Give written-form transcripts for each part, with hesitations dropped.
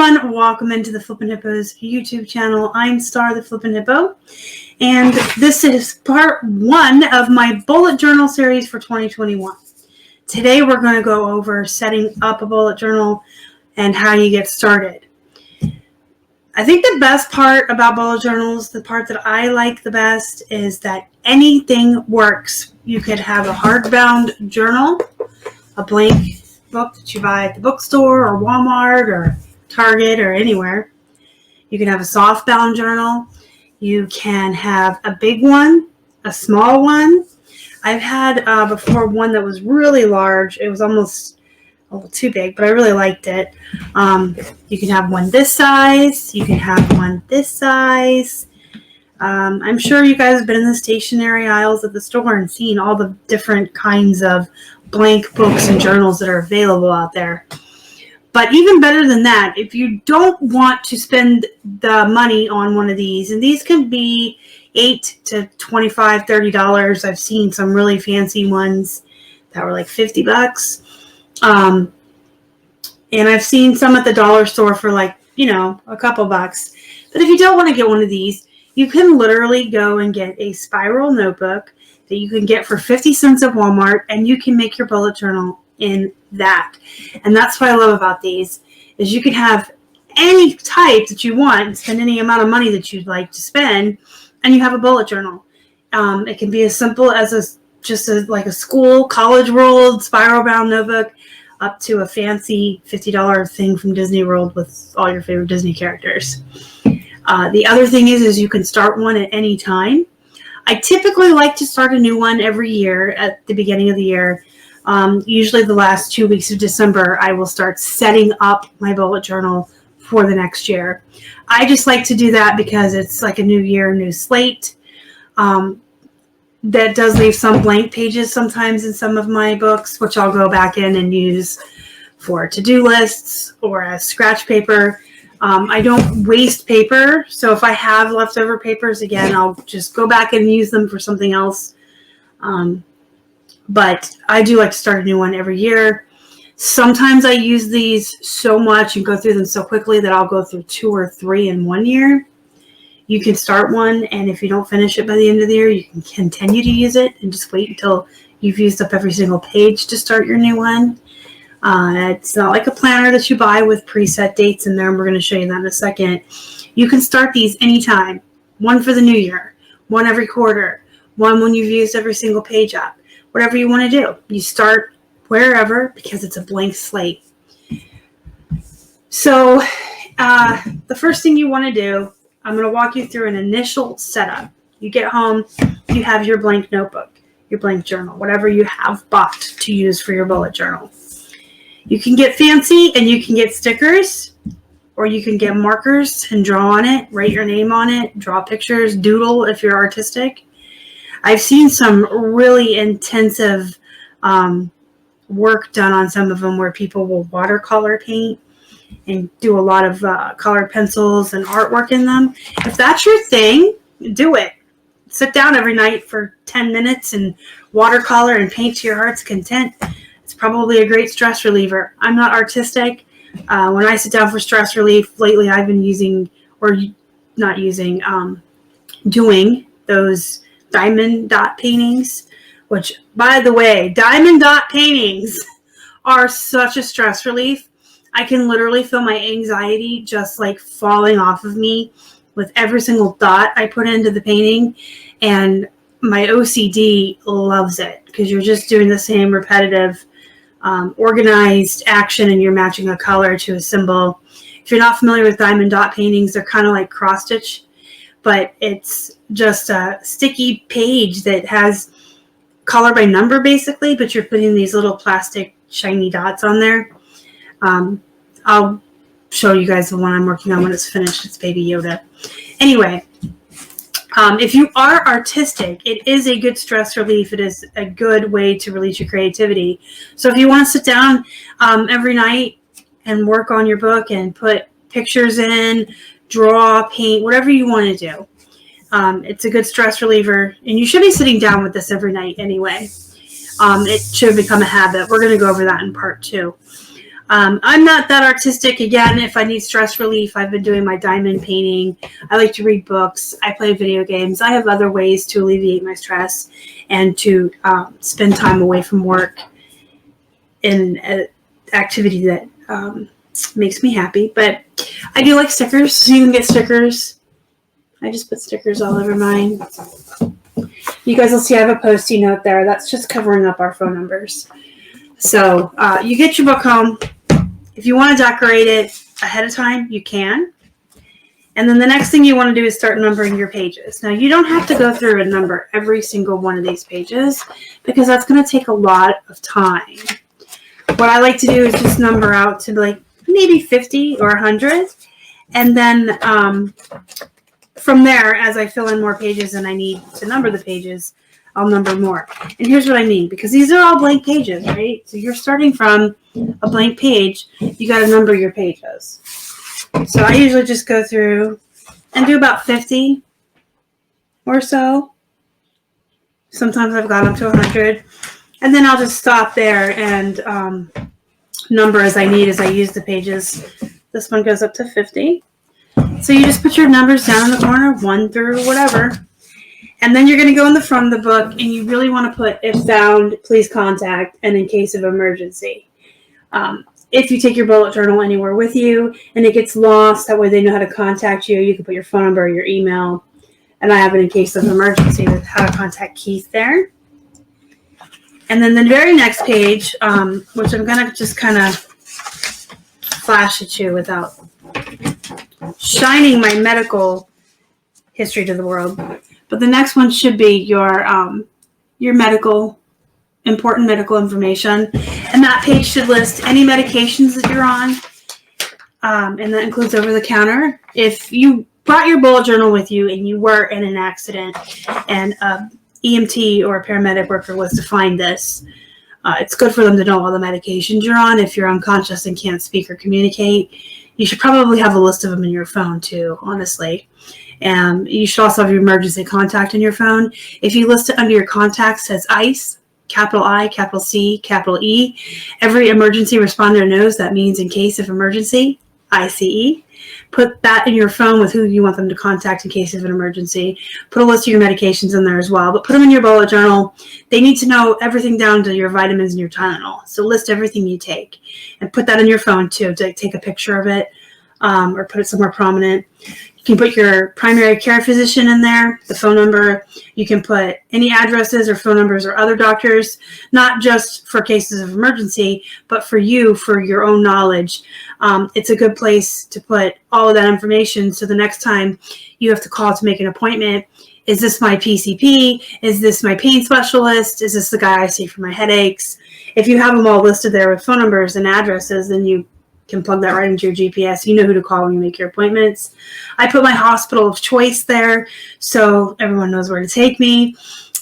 everyone, welcome into the Flippin' Hippos YouTube channel. I'm Star, the Flippin' Hippo, and this is part 1 of my bullet journal series for 2021. Today we're going to go over setting up a bullet journal and how you get started. I think the best part about bullet journals, the part that I like the best, is that anything works. You could have a hardbound journal, a blank book that you buy at the bookstore or Walmart or Target or anywhere. You can have a softbound journal. You can have a big one, a small one. I've had before one that was really large. It was almost a little too big, but I really liked it. You can have one this size. You can have one this size. I'm sure you guys have been in the stationery aisles at the store and seen all the different kinds of blank books and journals that are available out there. But even better than that, if you don't want to spend the money on one of these, and these can be $8 to $25, $30. I've seen some really fancy ones that were like $50. And I've seen some at the dollar store for like, a couple bucks. But if you don't want to get one of these, you can literally go and get a spiral notebook that you can get for 50 cents at Walmart, and you can make your bullet journal in that. And that's what I love about these, is you can have any type that you want and spend any amount of money that you'd like to spend, and you have a bullet journal. It can be as simple as like a school, college world, spiral bound notebook, up to a fancy $50 thing from Disney World with all your favorite Disney characters. The other thing is you can start one at any time. I typically like to start a new one every year at the beginning of the year. Usually the last 2 weeks of December, I will start setting up my bullet journal for the next year. I just like to do that because it's like a new year, new slate. That does leave some blank pages sometimes in some of my books, which I'll go back in and use for to-do lists or as scratch paper. I don't waste paper, so if I have leftover papers, again, I'll just go back and use them for something else. But I do like to start a new one every year. Sometimes I use these so much and go through them so quickly that I'll go through 2 or 3 in 1 year. You can start one, and if you don't finish it by the end of the year, you can continue to use it and just wait until you've used up every single page to start your new one. It's not like a planner that you buy with preset dates in there, and we're going to show you that in a second. You can start these anytime. One for the new year, one every quarter, one when you've used every single page up. Whatever you want to do. You start wherever because it's a blank slate. So the first thing you want to do, I'm going to walk you through an initial setup. You get home, you have your blank notebook, your blank journal, whatever you have bought to use for your bullet journal. You can get fancy and you can get stickers, or you can get markers and draw on it, write your name on it, draw pictures, doodle if you're artistic. I've seen some really intensive work done on some of them where people will watercolor paint and do a lot of colored pencils and artwork in them. If that's your thing, do it. Sit down every night for 10 minutes and watercolor and paint to your heart's content. It's probably a great stress reliever. I'm not artistic. When I sit down for stress relief, lately I've been doing those diamond dot paintings, which, by the way, diamond dot paintings are such a stress relief. I can literally feel my anxiety just like falling off of me with every single dot I put into the painting, and my OCD loves it because you're just doing the same repetitive organized action, and you're matching a color to a symbol. If you're not familiar with diamond dot paintings, they're kind of like cross stitch, but it's just a sticky page that has color by number basically, but you're putting these little plastic shiny dots on there. I'll show you guys the one I'm working on when it's finished. It's Baby Yoda. Anyway, if you are artistic, it is a good stress relief. It is a good way to release your creativity. So if you want to sit down every night and work on your book and put pictures in, draw, paint, whatever you want to do, it's a good stress reliever. And you should be sitting down with this every night anyway. It should become a habit. We're going to go over that in part 2. I'm not that artistic. Again, if I need stress relief, I've been doing my diamond painting. I like to read books. I play video games. I have other ways to alleviate my stress and to spend time away from work in an activity that makes me happy. But I do like stickers, so you can get stickers. I just put stickers all over mine. You guys will see I have a Post-it note there. That's just covering up our phone numbers. So you get your book home. If you want to decorate it ahead of time, you can. And then the next thing you want to do is start numbering your pages. Now, you don't have to go through and number every single one of these pages because that's going to take a lot of time. What I like to do is just number out to like maybe 50 or 100. And then from there, as I fill in more pages and I need to number the pages, I'll number more. And here's what I mean, because these are all blank pages, right? So you're starting from a blank page. You got to number your pages. So I usually just go through and do about 50 or so. Sometimes I've got up to 100. And then I'll just stop there and number as I need as I use the pages. This one goes up to 50. So you just put your numbers down in the corner, 1 through whatever. And then you're going to go in the front of the book, and you really want to put, if found, please contact, and in case of emergency. If you take your bullet journal anywhere with you and it gets lost, that way they know how to contact you. You can put your phone number or your email. And I have it in case of emergency with how to contact Keith there. And then the very next page, which I'm going to just kind of flash at you without shining my medical history to the world. But the next one should be your important medical information. And that page should list any medications that you're on. And that includes over-the-counter. If you brought your bullet journal with you and you were in an accident and EMT or a paramedic worker was to find this, it's good for them to know all the medications you're on. If you're unconscious and can't speak or communicate, you should probably have a list of them in your phone too, honestly. And you should also have your emergency contact in your phone. If you list it under your contacts, says ICE, capital I, capital C, capital E. Every emergency responder knows that means in case of emergency, ICE. Put that in your phone with who you want them to contact in case of an emergency. Put a list of your medications in there as well, but put them in your bullet journal. They need to know everything down to your vitamins and your Tylenol. So list everything you take and put that in your phone too, to take a picture of it or put it somewhere prominent. You can put your primary care physician in there, the phone number. You can put any addresses or phone numbers or other doctors, not just for cases of emergency, but for you, for your own knowledge. It's a good place to put all of that information. So the next time you have to call to make an appointment, is this my PCP? Is this my pain specialist? Is this the guy I see for my headaches? If you have them all listed there with phone numbers and addresses, then you can plug that right into your GPS. You know who to call when you make your appointments. I put my hospital of choice there so everyone knows where to take me.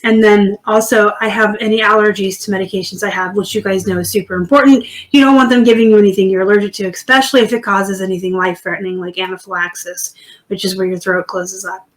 And then also I have any allergies to medications I have, which you guys know is super important. You don't want them giving you anything you're allergic to, especially if it causes anything life-threatening like anaphylaxis, which is where your throat closes up.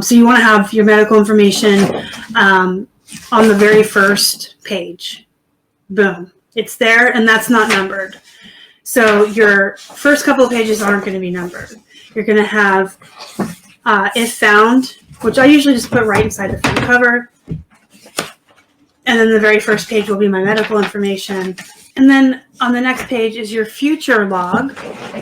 So you want to have your medical information on the very first page. Boom. It's there, and that's not numbered. So your first couple of pages aren't going to be numbered. You're going to have if found, which I usually just put right inside the front cover. And then the very first page will be my medical information. And then on the next page is your future log.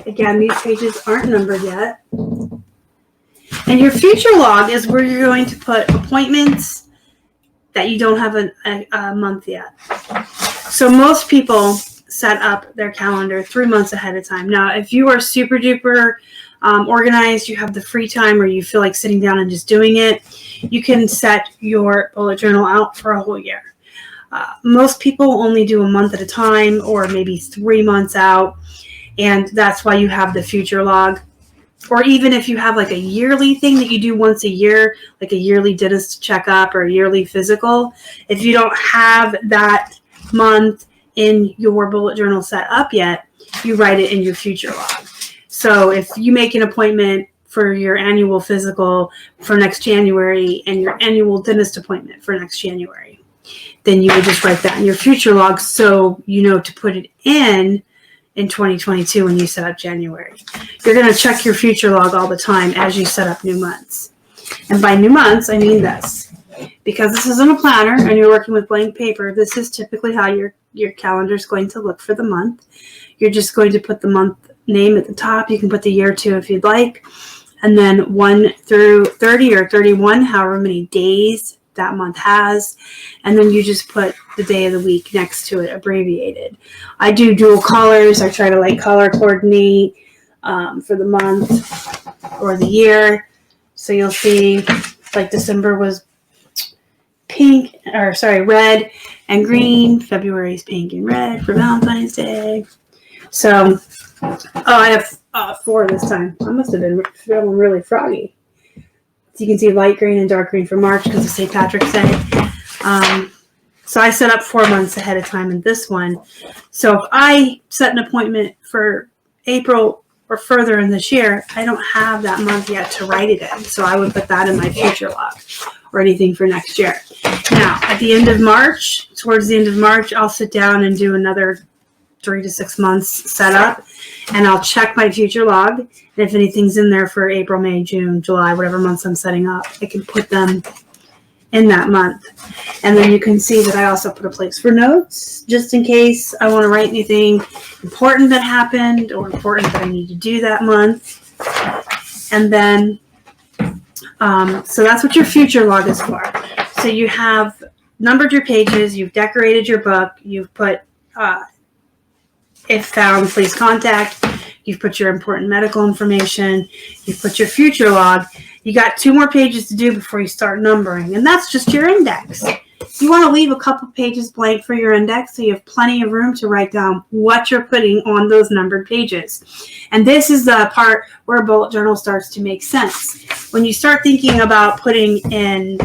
Again, these pages aren't numbered yet. And your future log is where you're going to put appointments that you don't have a month yet. So most people set up their calendar 3 months ahead of time. Now, if you are super duper organized, you have the free time, or you feel like sitting down and just doing it, you can set your bullet journal out for a whole year. Most people only do a month at a time, or maybe 3 months out, and that's why you have the future log. Or even if you have like a yearly thing that you do once a year, like a yearly dentist checkup or a yearly physical, if you don't have that month in your bullet journal set up yet, you write it in your future log. So if you make an appointment for your annual physical for next January and your annual dentist appointment for next January, then you would just write that in your future log so you know to put it in 2022 when you set up January. You're going to check your future log all the time as you set up new months. And by new months, I mean this. Because this isn't a planner and you're working with blank paper, this is typically how your calendar is going to look for the month. You're just going to put the month name at the top. You can put the year too if you'd like. And then 1 through 30 or 31, however many days that month has. And then you just put the day of the week next to it, abbreviated. I do dual colors. I try to like color coordinate for the month or the year. So you'll see like December was red and green. February's pink and red for Valentine's Day. So, I have 4 this time. I must have been feeling really froggy. So you can see light green and dark green for March because of St. Patrick's Day. So I set up 4 months ahead of time in this one. So if I set an appointment for April or further in this year, I don't have that month yet to write it in. So I would put that in my future log or anything for next year. Now, at the end of March, towards the end of March, I'll sit down and do another 3 to 6 months setup, and I'll check my future log. And if anything's in there for April, May, June, July, whatever months I'm setting up, I can put them in that month. And then you can see that I also put a place for notes, just in case I want to write anything important that happened or important that I need to do that month. And then, so that's what your future log is for. So you have numbered your pages, you've decorated your book, you've put if found, please contact. You've put your important medical information. You've put your future log. You got 2 more pages to do before you start numbering, and that's just your index. You want to leave a couple pages blank for your index so you have plenty of room to write down what you're putting on those numbered pages. And this is the part where a bullet journal starts to make sense. When you start thinking about putting in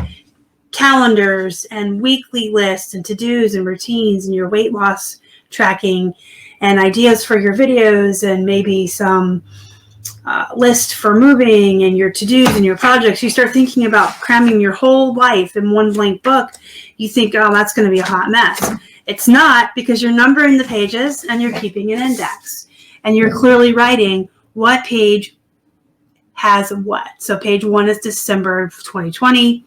calendars and weekly lists and to-dos and routines and your weight loss tracking and ideas for your videos and maybe some list for moving and your to-dos and your projects, you start thinking about cramming your whole life in one blank book. You think, oh, that's going to be a hot mess. It's not, because you're numbering the pages and you're keeping an index. And you're clearly writing what page has what. So page 1 is December of 2020.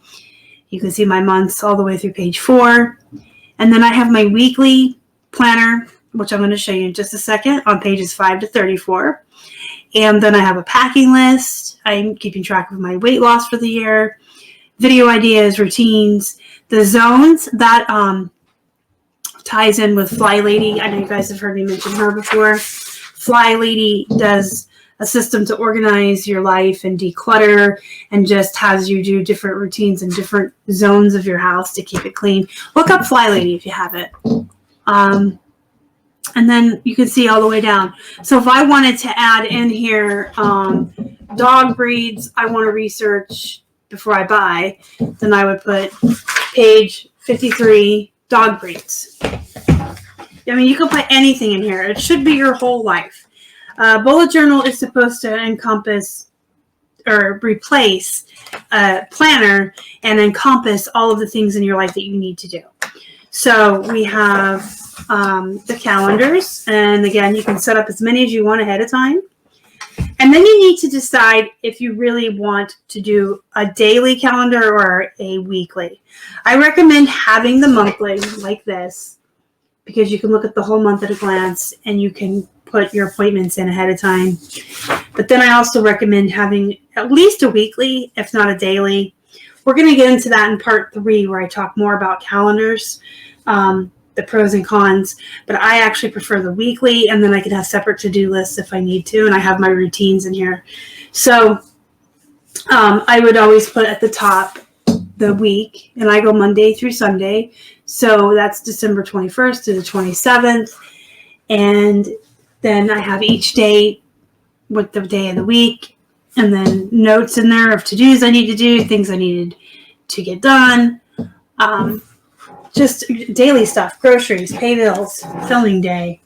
You can see my months all the way through page 4. And then I have my weekly planner, which I'm going to show you in just a second, on pages 5 to 34. And then I have a packing list. I'm keeping track of my weight loss for the year, video ideas, routines, the zones that ties in with Fly Lady. I know you guys have heard me mention her before. Fly Lady does a system to organize your life and declutter, and just has you do different routines in different zones of your house to keep it clean. Look up Fly Lady if you haven't. And then you can see all the way down. So if I wanted to add in here dog breeds I want to research before I buy, then I would put page 53, dog breeds. I mean, you can put anything in here. It should be your whole life. Bullet journal is supposed to encompass or replace a planner and encompass all of the things in your life that you need to do. So we have the calendars, and again, you can set up as many as you want ahead of time. And then you need to decide if you really want to do a daily calendar or a weekly. I recommend having the monthly like this, because you can look at the whole month at a glance and you can put your appointments in ahead of time. But then I also recommend having at least a weekly, if not a daily. We're going to get into that in part 3, where I talk more about calendars, the pros and cons, but I actually prefer the weekly, and then I can have separate to-do lists if I need to, and I have my routines in here. So I would always put at the top the week, and I go Monday through Sunday, so that's December 21st to the 27th, and then I have each day with the day of the week, and then notes in there of to-dos I need to do, things I needed to get done, just daily stuff, groceries, pay bills, filming day,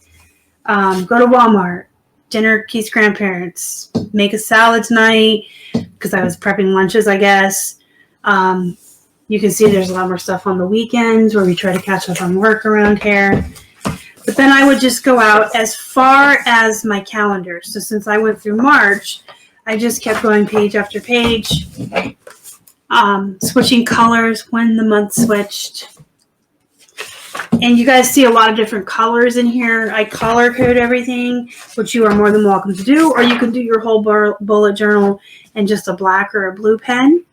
go to Walmart, dinner, Keith's grandparents, make a salad tonight because I was prepping lunches, I guess. You can see there's a lot more stuff on the weekends where we try to catch up on work around here. But then I would just go out as far as my calendar. So since I went through March, I just kept going page after page, switching colors when the month switched. And you guys see a lot of different colors in here. I color code everything, which you are more than welcome to do. Or you can do your whole bullet journal in just a black or a blue pen.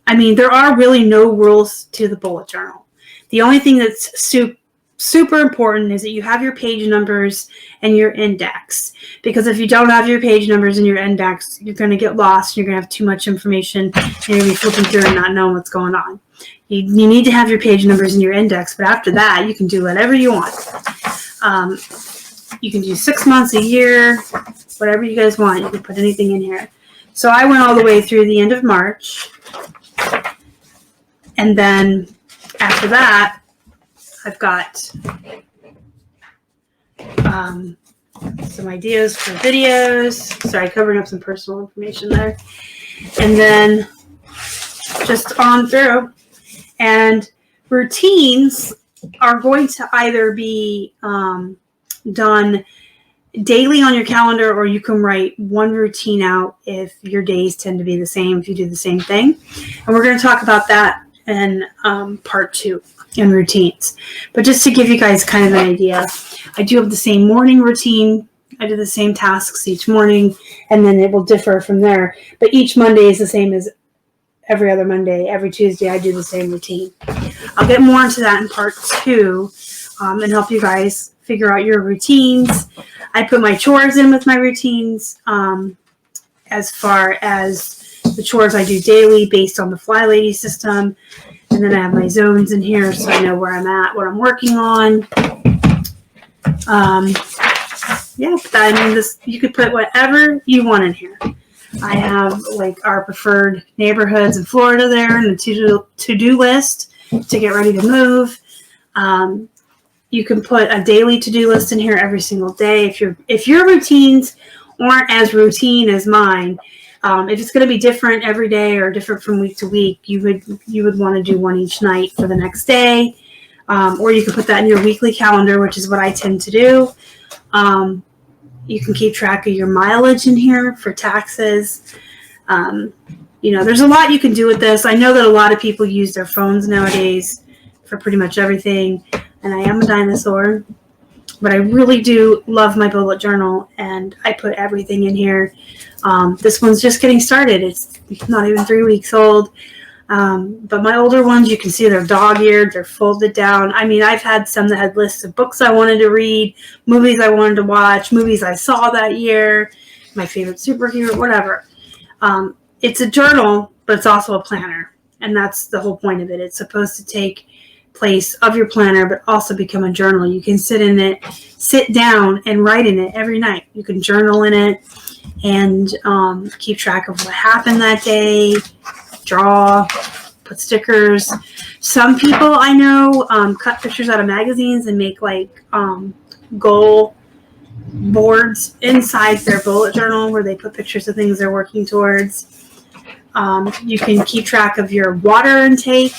I mean, there are really no rules to the bullet journal. The only thing that's super important is that you have your page numbers and your index. Because if you don't have your page numbers and your index, you're going to get lost. You're going to have too much information and you're going to be flipping through and not knowing what's going on. You need to have your page numbers and your index, but after that, you can do whatever you want. You can do 6 months, a year, whatever you guys want. You can put anything in here. So I went all the way through the end of March. And then after that, I've got some ideas for videos. Sorry, covering up some personal information there. And then just on through. And routines are going to either be done daily on your calendar, or you can write one routine out if your days tend to be the same, if you do the same thing. And we're going to talk about that in part 2 in routines. But just to give you guys kind of an idea, I do have the same morning routine. I do the same tasks each morning, and then it will differ from there. But each Monday is the same as every other Monday. Every Tuesday, I do the same routine. I'll get more into that in part 2 and help you guys figure out your routines. I put my chores in with my routines as far as the chores I do daily based on the Fly Lady system. And then I have my zones in here so I know where I'm at, what I'm working on. Yeah, I mean, this, you could put whatever you want in here. I have like our preferred neighborhoods in Florida there and a to-do list to get ready to move. You can put a daily to-do list in here every single day. If your routines aren't as routine as mine, if it's going to be different every day or different from week to week, you would want to do one each night for the next day. Or you can put that in your weekly calendar, which is what I tend to do. You can keep track of your mileage in here for taxes. There's a lot you can do with this. I know that a lot of people use their phones nowadays for pretty much everything. And I am a dinosaur. But I really do love my bullet journal. And I put everything in here. This one's just getting started. It's not even 3 weeks old. But my older ones, you can see they're dog-eared, they're folded down. I mean, I've had some that had lists of books I wanted to read, movies I wanted to watch, movies I saw that year, my favorite superhero, whatever. It's a journal, but it's also a planner. And that's the whole point of it. It's supposed to take place of your planner, but also become a journal. You can sit down and write in it every night. You can journal in it and keep track of what happened that day, draw, put stickers. Some people I know cut pictures out of magazines and make like goal boards inside their bullet journal where they put pictures of things they're working towards. You can keep track of your water intake,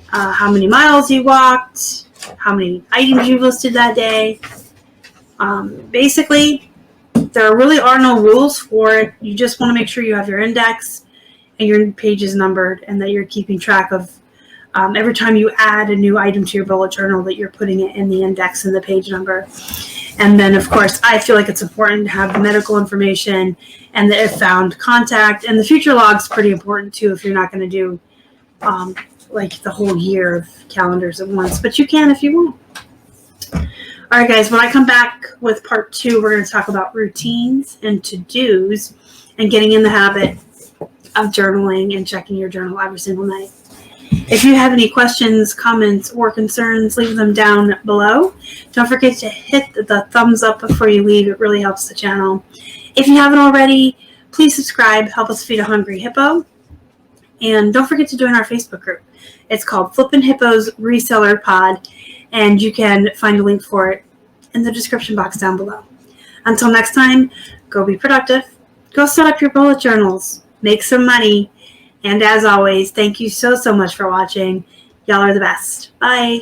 how many miles you walked, how many items you listed that day. Basically, there really are no rules for it. You just want to make sure you have your index and your page is numbered, and that you're keeping track of every time you add a new item to your bullet journal, that you're putting it in the index and the page number. And then, of course, I feel like it's important to have the medical information and the if found contact. And the future log's pretty important, too, if you're not going to do like the whole year of calendars at once. But you can if you want. All right, guys, when I come back with part 2, we're going to talk about routines and to-dos and getting in the habit of journaling and checking your journal every single night. If you have any questions, comments, or concerns, leave them down below. Don't forget to hit the thumbs up before you leave. It really helps the channel. If you haven't already, please subscribe. Help us feed a hungry hippo. And don't forget to join our Facebook group. It's called Flippin' Hippos Reseller Pod, and you can find a link for it in the description box down below. Until next time, go be productive. Go set up your bullet journals. Make some money. And as always, thank you so much for watching. Y'all are the best. Bye.